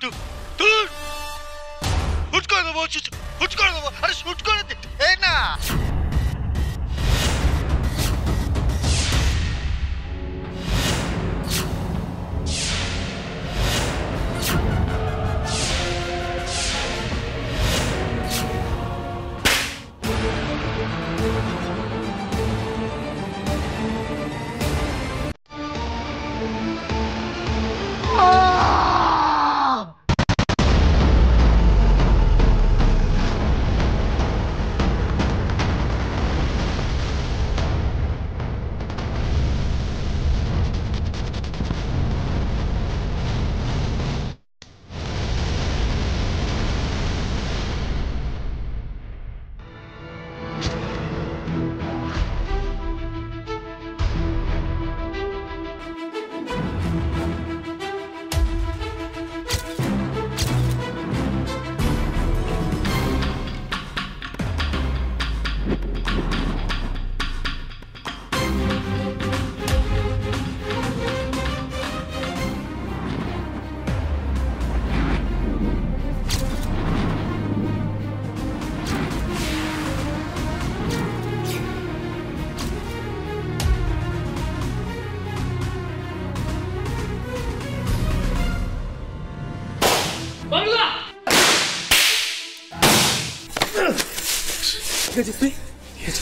দূর হুট করে দেবো, হুট করে দেবো, আরে হুট করে দে এই না।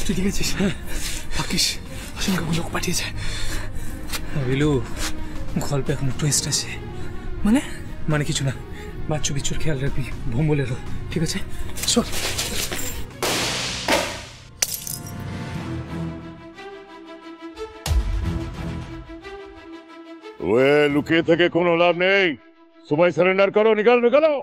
তুই ঠিক আছিস? ভাগ্যিস অসংখ্য লোক পাঠিয়েছে। বিলু, গল্পে এখন টুইস্ট আছে। মানে কিছু না, বাচ্চু বিচ্ছুর খেয়াল রাখবি, ভোম্বলেরও, ঠিক আছে? চল। ওয়ে লুকিয়ে থেকে কোনো লাভ নেই, সময় সারেন্ডার করো, নিকালো।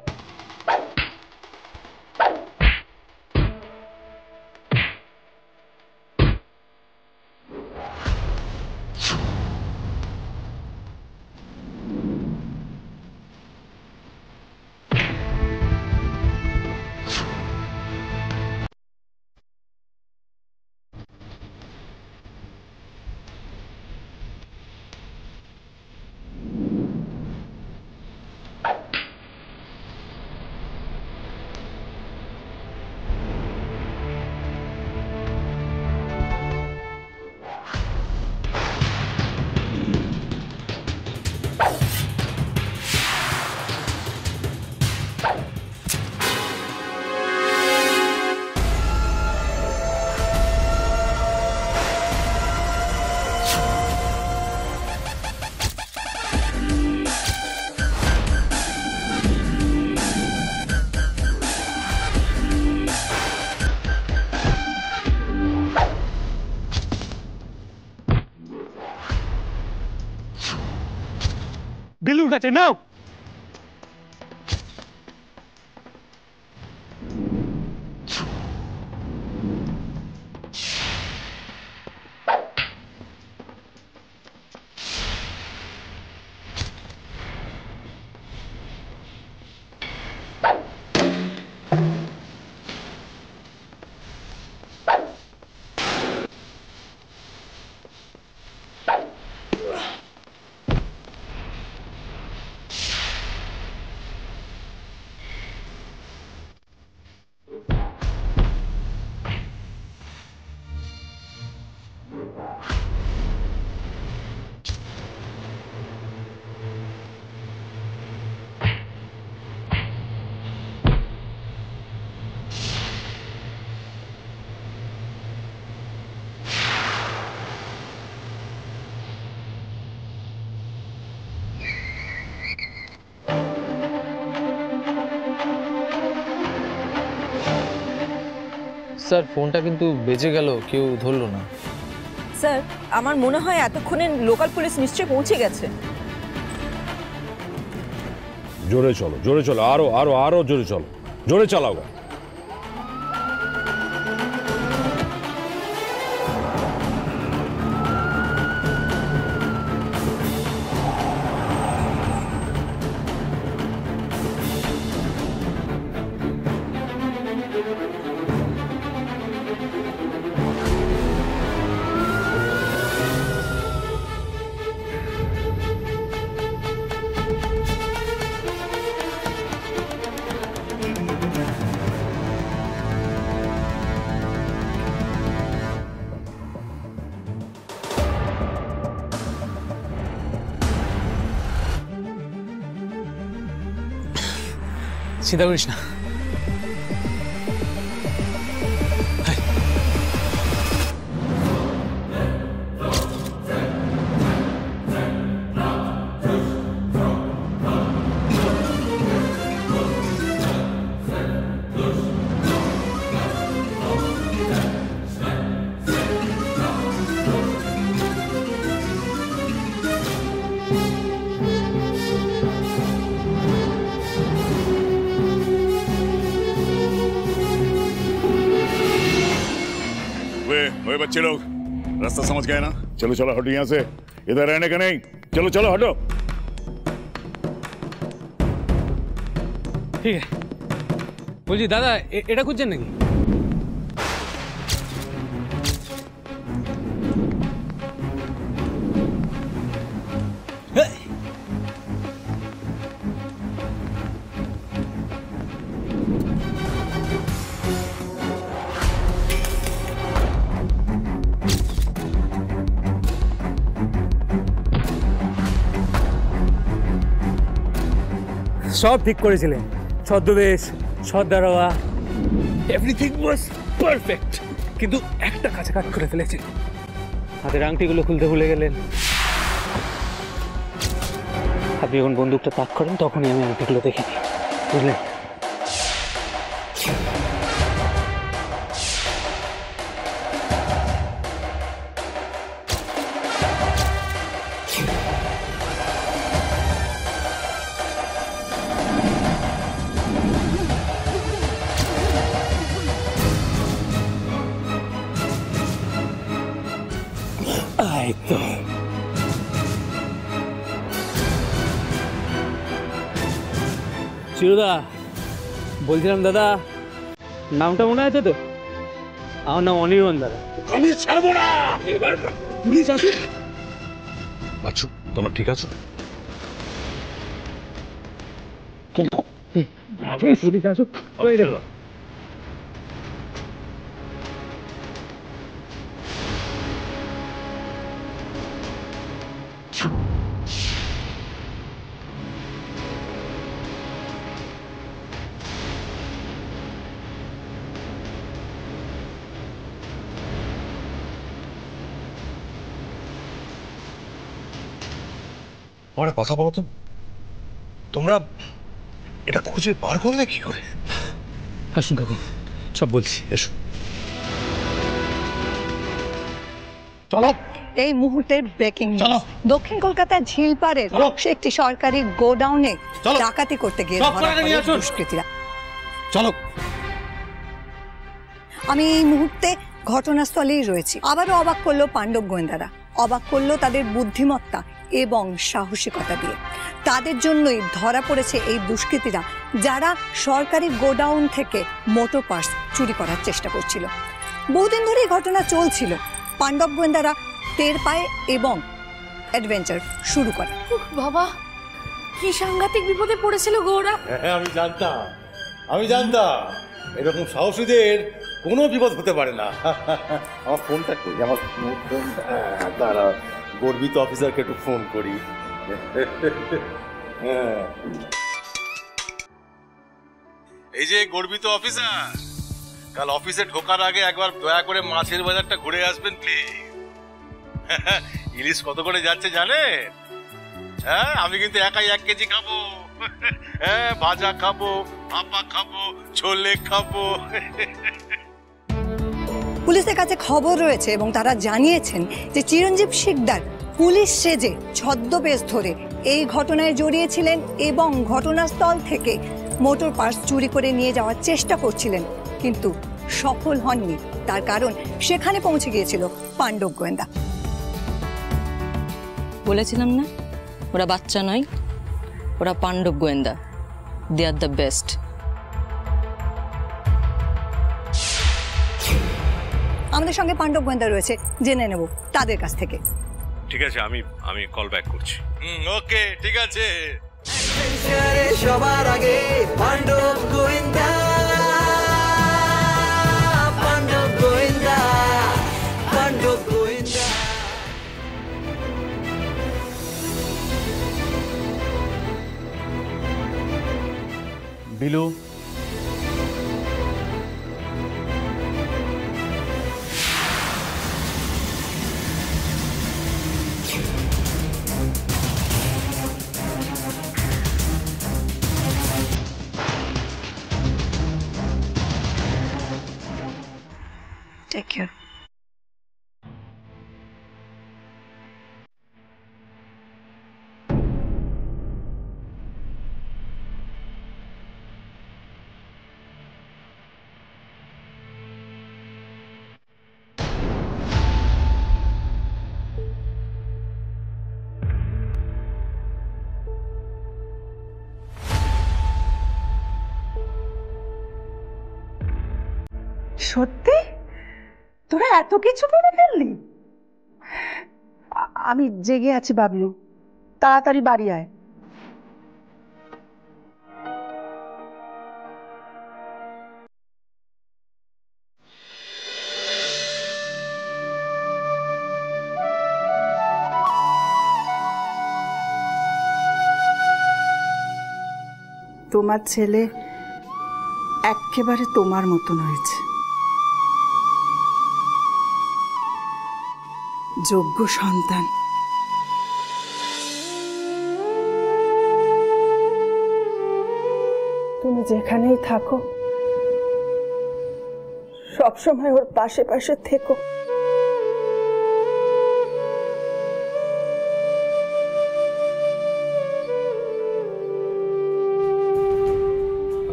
বিলুর কাছে নাও। স্যার, ফোনটা কিন্তু বেজে গেল, কেউ ধরলো না। স্যার, আমার মনে হয় এতক্ষণে লোকাল পুলিশ নিশ্চয়ই পৌঁছে গেছে। জোরে চলো, আরো জোরে চলো, জোরে চালাও। চিন্তা করিস না। ओए बच्चे लोग रास्ता समझ गए ना? चलो चलो हटो यहाँ से, इधर रहने का नहीं। चलो चलो हटो। ঠিক আছে বলছি দাদা এটা খুঁজছেন নাকি? সব ঠিক করেছিলেন, ছদ্মবেশ, ছদ্মারোয়া, এভরিথিং ওয়াজ পারফেক্ট, কিন্তু একটা কাছে কাজ করে ফেলেছেন। হাতের আংটিগুলো খুলতে ভুলে গেলেন। আপনি যখন বন্দুকটা তাক করেন তখনই আমি আংটিগুলো দেখিনি, বুঝলেন? চিরুদা বলছিলাম দাদা, নামটা মনে আছে তো? আমার নাম অনির্বাণ দাদা। আমি ছাড়বো না। এবার পুলিশ আসুক। বাচ্চু তোমার ঠিক আছে? পুলিশ আসুক, ওই দেখো। আমার কথা বলো তো, তোমরা এটা খুঁজে বার করলে কি করে? আসুন কাকু, সব বলছি, এসো। চলো। এই মুহূর্তের ব্রেকিং নিউজ, দক্ষিণ কলকাতার ঝিলপাড়ের একটি সরকারি গোডাউনে ডাকাতি করতে গিয়ে ধরা পড়ে দুষ্কৃতীরা। চলো। আমি এই মুহূর্তে ঘটনাস্থলেই রয়েছি। আবারও অবাক করলো পাণ্ডব গোয়েন্দারা, অবাক করলো তাদের বুদ্ধিমত্তা এবং সাহসিকতা দিয়ে। তাদের জন্যই ধরা পড়েছে এই দুষ্কৃতীরা, যারা সরকারি গোডাউন থেকে মোটর পার্টস চুরি করার চেষ্টা করছিল। বহুদিন ধরে এই ঘটনা চলছিল। পাণ্ডব গোয়েন্দারা টের পায় এবং অ্যাডভেঞ্চার শুরু করে। বাবা, কি সাংঘাতিক বিপদে পড়েছিল গৌরা। হ্যাঁ আমি জানতাম এরকম সাহসীদের কোনো বিপদ হতে পারে না। আমার ফোনটা করি, আমার ফোনটা তারা গর্বিত অফিসারকে একটু ফোন করি। এই যে গর্বিত অফিসার, কাল অফিসে ঢোকার আগে একবার দয়া করে মাছের বাজারটা ঘুরে আসবেন প্লিজ। ইলিশ কত করে যাচ্ছে জানেন? হ্যাঁ, আমি কিন্তু একাই 1 কেজি খাবো। হ্যাঁ, ভাজা খাবো, ভাপা খাবো, ছোলে খাবো। পুলিশের কাছে খবর রয়েছে এবং তারা জানিয়েছেন যে চিরঞ্জীব শিকদার পুলিশ সেজে ছদ্মবেশ ধরে এই ঘটনায় জড়িয়েছিলেন এবং ঘটনাস্থল থেকে মোটর পার্টস চুরি করে নিয়ে যাওয়ার চেষ্টা করছিলেন, কিন্তু সফল হননি। তার কারণ সেখানে পৌঁছে গিয়েছিল পাণ্ডব গোয়েন্দা। বলেছিলাম না, ওরা বাচ্চা নয়, ওরা পাণ্ডব গোয়েন্দা। দে আর দ্য বেস্ট। আমাদের সঙ্গে পাণ্ডব গোয়েন্দা রয়েছে, জেনে নেব তাদের কাছ থেকে। ঠিক আছে, আমি কল ব্যাক করছি। ওকে, ঠিক আছে। সবার আগে পাণ্ডব গোয়েন্দা, পাণ্ডব গোয়েন্দা, পাণ্ডব গোয়েন্দা। Bilu, take care. সত্যি তোরা এত কিছু করে ফেললি? আমি জেগে আছি বাবলু, তাড়াতাড়ি বাড়ি আয়। তোমার ছেলে একেবারে তোমার মতন হয়েছে, যোগ্য সন্তান। তুমি যেখানেই থাকো সবসময় ওর পাশে পাশে থেকো।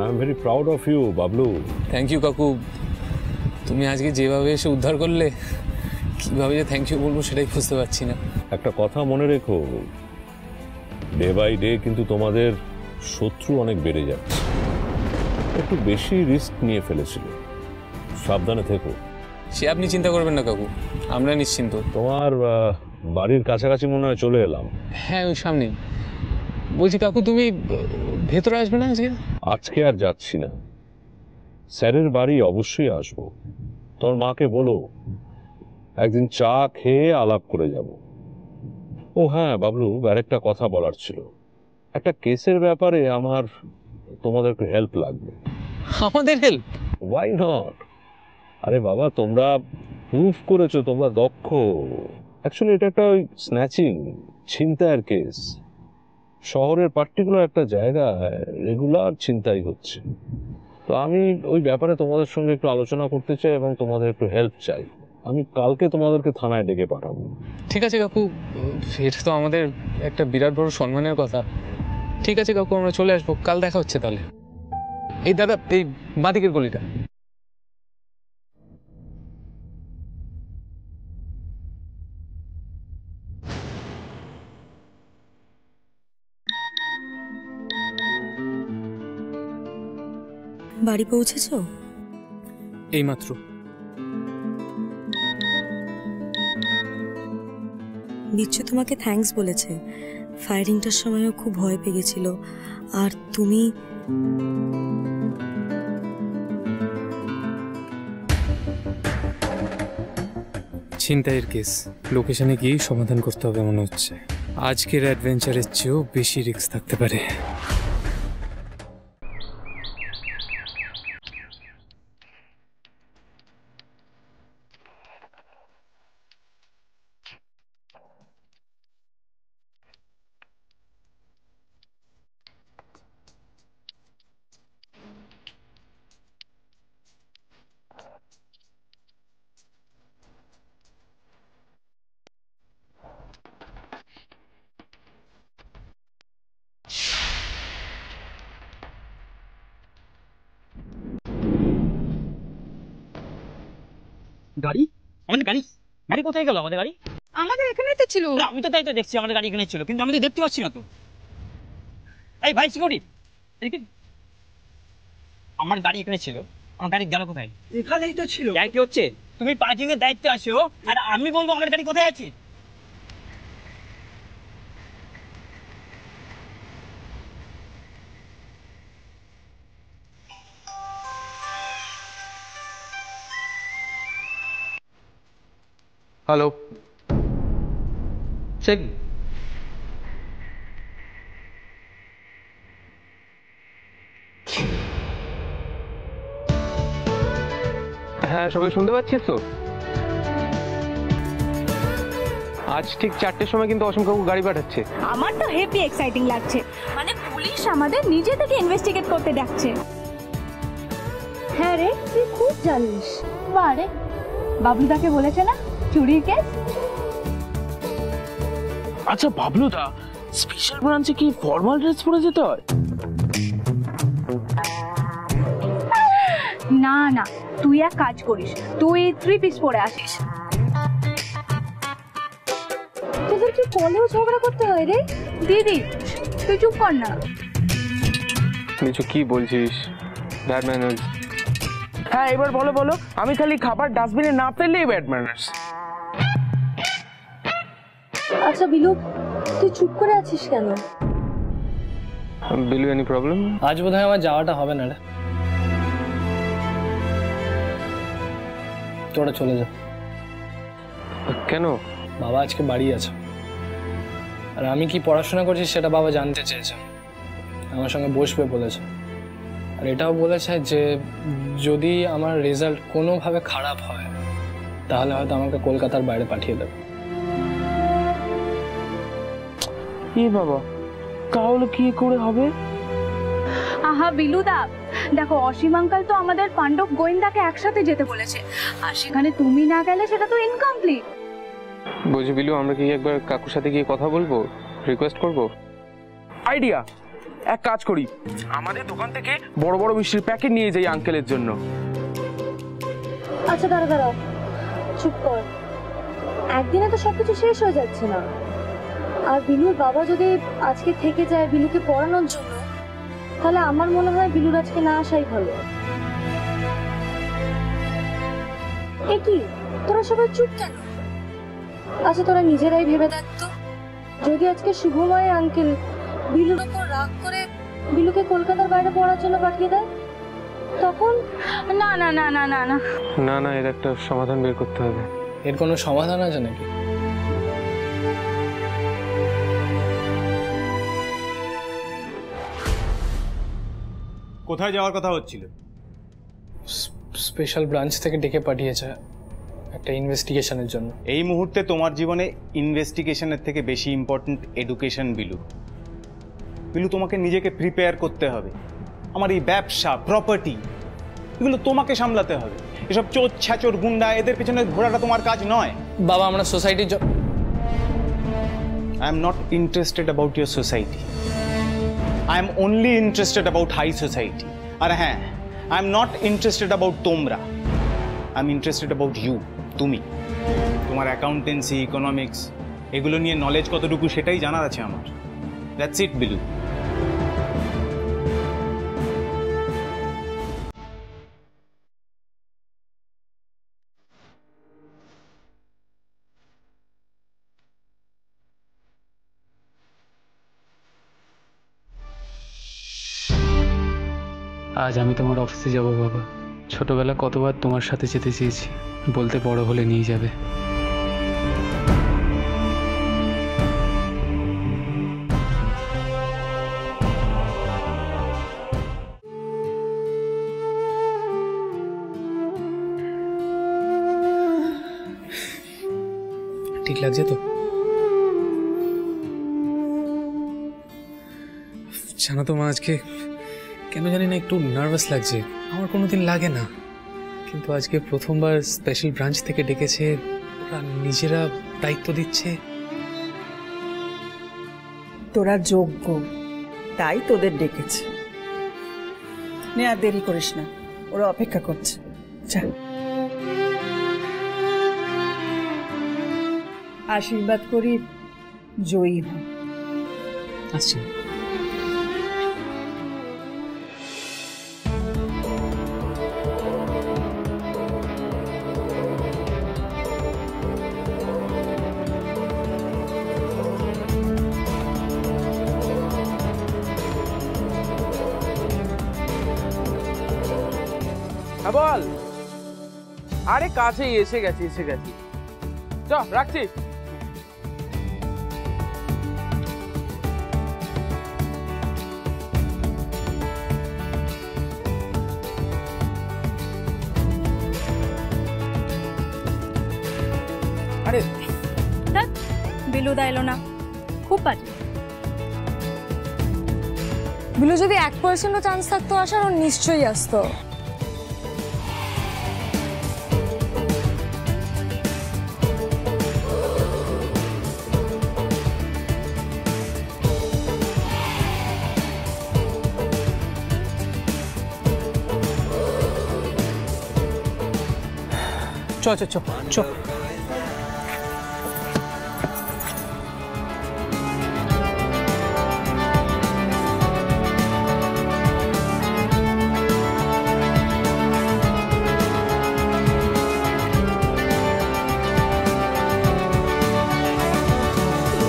I am very proud of you, Bablu. Thank you কাকু, তুমি আজকে যেভাবে এসে উদ্ধার করলে, কিভাবে যে থ্যাংক ইউ বলবো সেটাই বুঝতে পারছি না। একটা কথা মনে রেখো, ডে বাই ডে কিন্তু তোমাদের শত্রু অনেক বেড়ে যাচ্ছে। একটু বেশি রিস্ক নিয়ে ফেলেছিল, সাবধানে থেকো। সে আপনি চিন্তা করবেন না কাকু, আমরা নিশ্চিন্ত। তোমার বাড়ির কাছাকাছি মনে হয় চলে এলাম। হ্যাঁ, ওই সামনে। বলছি কাকু, তুমি ভেতরে আসবে না আজকে? আজকে আর যাচ্ছি না, স্যারের বাড়ি অবশ্যই আসবো। তোমার মাকে বলো একদিন চা খেয়ে আলাপ করে যাব। ও হ্যাঁ বাবলু, আরেকটা কথা বলার ছিল। একটা কেসের ব্যাপারে আমার তোমাদের একটু হেল্প লাগবে। আমাদের হেল্প? Why not? আরে বাবা, তোমরা প্রুভ করেছো তোমরা দক্ষ। অ্যাকচুয়ালি এটা একটা ওই স্ন্যাচিং, ছিনতাইয়ের কেস। শহরের পার্টিকুলার একটা জায়গায় রেগুলার ছিনতাই হচ্ছে। তো আমি ওই ব্যাপারে তোমাদের সঙ্গে একটু আলোচনা করতে চাই এবং তোমাদের একটু হেল্প চাই। আমি কালকে তোমাদেরকে থানায় ডেকে পাঠাবো। ঠিক আছে কাকু, এটা তো আমাদের একটা বিরাট বড় সম্মানের কথা। ঠিক আছে কাকু, আমরা চলে আসবো, কাল দেখা হচ্ছে তাহলে। এই দাদা, এই বাঁদিকের গলিটা। বাড়ি পৌঁছেছো? এইমাত্র। বিচ্ছু তোমাকে থ্যাঙ্কস বলেছে। ফায়ারিংটার সময়ও খুব ভয় পেয়ে গেছিল। আর তুমি ছিনতাইয়ের কেস, লোকেশনে গিয়েই সমাধান করতে হবে মনে হচ্ছে। আজকের অ্যাডভেঞ্চারের চেয়েও বেশি রিস্ক থাকতে পারে। গাড়ি? আমাদের গাড়ি? গাড়ি কোথায় গেল আমাদের গাড়ি? আমাদের এখানেই তো ছিল। আমি তো তাই তো দেখছি আমাদের গাড়ি এখানে ছিল, কিন্তু আমি তো দেখতে পাচ্ছি না তো। এই ভাই সিকিউরিটি, এদিকে। আমার গাড়ি এখানে ছিল, আমার গাড়ি গেল কোথায়? এখানেই তো ছিল। কি হচ্ছে? তুমি পার্কিং এর দায়িত্বে আসো আর আমি বলবো আমার গাড়ি কোথায় আছে? হ্যালো, সে কি? হ্যাঁ, সবাই শুনতে পাচ্ছিস তো? আজ ঠিক 4টের সময় কিন্তু অসীম কাকু গাড়ি পাঠাচ্ছে। আমার তো হেভি এক্সাইটিং লাগছে, মানে পুলিশ আমাদের নিজে থেকে ইনভেস্টিগেট করতে ডাকছে। হ্যাঁ রে, তুই খুব জানিস। বারে বাবলুদাকে বলেছে না চুরির কেস। আচ্ছা বাবলুদা, স্পেশাল ব্রাঞ্চে কি ফর্মাল ড্রেস পরে যেতে হয়? না না, তুই এক কাজ করিস, তুই 3 পিস পরে আসিস। তোদের কি কলেও ঝগড়া করতে হয় রে? দিদি তুই চুপ কর না। কিছু কি বলছিস? Bad manners. হ্যাঁ এবার বলো বলো, আমি খালি খাবার ডাস্টবিনে না ফেললেই ব্যাড ম্যানার্স। আচ্ছা বিলু, তুই চুপ করে আছিস কেন? Bilu, any problem? আজ বোধহয় আমার যাওয়াটা হবে না রে, তোরা চলে যা। কেন? বাবা আজকে বাড়ি আছে, আর আমি কি পড়াশোনা করছি সেটা বাবা জানতে চেয়েছে, আমার সঙ্গে বসবে বলেছে। আর এটাও বলেছে যে যদি আমার রেজাল্ট কোনোভাবে খারাপ হয় তাহলে হয়তো আমাকে কলকাতার বাইরে পাঠিয়ে দেবে। বাবা, তাহলে কি করে হবে? আহা বিলুদা, দেখো অসীম আঙ্কাল তো আমাদের পাণ্ডব গোয়েন্দাকে একসাথে যেতে বলেছে, আর সেখানে তুমি না গেলে সেটা তো ইনকমপ্লিট। বুঝি বিলু, আমরা কি একবার কাকুর সাথে গিয়ে কথা বলবো, রিকোয়েস্ট করব? আইডিয়া, এক কাজ করি, আমাদের দোকান থেকে বড় বড় মিষ্টির প্যাকেট নিয়ে যাই আঙ্কেলের জন্য। আচ্ছা দাঁড়া দাঁড়াও, চুপ কর। একদিনে তো সবকিছু শেষ হয়ে যাচ্ছে না। আর বিলুর বাবা যদি আজকে থেকে যায় বিলুকে পড়ানোর জন্য, তাহলে আমার মনে হয় বিলুর আজকে না আসাই ভালো। এ কি, তোরা সবাই চুপ কেন? আচ্ছা তোরা নিজেরাই ভেবে দেখ তো, যদি আজকে শুভময় আঙ্কেল বিলুর উপর রাগ করে বিলুকে কলকাতার বাইরে পড়ার জন্য পাঠিয়ে দেয়, তখন? না না না না না না না না, এর একটা সমাধান বের করতে হবে। এর কোনো সমাধান আছে নাকি? কোথায় যাওয়ার কথা হচ্ছিল? স্পেশাল ব্রাঞ্চ থেকে ডেকে পাঠিয়েছে একটা ইনভেস্টিগেশনের জন্য। এই মুহূর্তে তোমার জীবনে ইনভেস্টিগেশনের থেকে বেশি ইম্পর্ট্যান্ট এডুকেশন বিলু। বিলু, তোমাকে নিজেকে প্রিপেয়ার করতে হবে। আমার এই ব্যবসা, প্রপার্টি, এগুলো তোমাকে সামলাতে হবে। এসব চোর ছ্যাচোর গুন্ডা, এদের পেছনে ঘোরাটা তোমার কাজ নয়। বাবা, আমরা সোসাইটির I am not interested about your society. I am only interested about high society. আর হ্যাঁ, I am not interested about তোমরা। I am interested about you, তুমি। তোমার অ্যাকাউন্টেন্সি, ইকোনমিক্স, এগুলো নিয়ে নলেজ কতটুকু সেটাই জানার আছে আমার। That's it, Bilu. আজ আমি তোমার অফিসে যাব বাবা। ছোটবেলা কতবার তোমার সাথে যেতে চেয়েছি, বলতে বড় হলে নিয়ে যাবে। ঠিক লাগছে তো? জানো তো মা, আজকে কেন জানি না একটু নার্ভাস লাগছে। আমার কোনোদিন লাগে না, কিন্তু আজকে প্রথমবার স্পেশাল ব্রাঞ্চ থেকে ডেকেছে, ওরা নিজেরা দায়িত্ব দিচ্ছে। তোরা যোগ্য, তাই তোদের ডেকেছে। নে আর দেরি করিস না, ওরা অপেক্ষা করছে। যা, আশীর্বাদ করি জয়ী হ। আসছি। বল। আরে কাছেই এসে গেছি, চ রাখছি। বিলুদা এলো না, খুব বাজে। বিলু যদি 1% চান্স থাকতো আসার, ও নিশ্চয়ই আসতো। চ চ চ চ।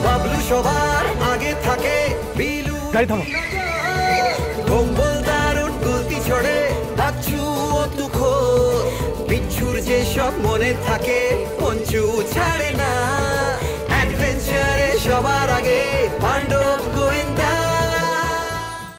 বাবলু সবার আগে থাকে, বিলু গাড়ি থামো। কম্বল দারুণ গতি ছড়ে, বাচ্চু ও তুখো বিচ্ছুর যে সব মনে থাকে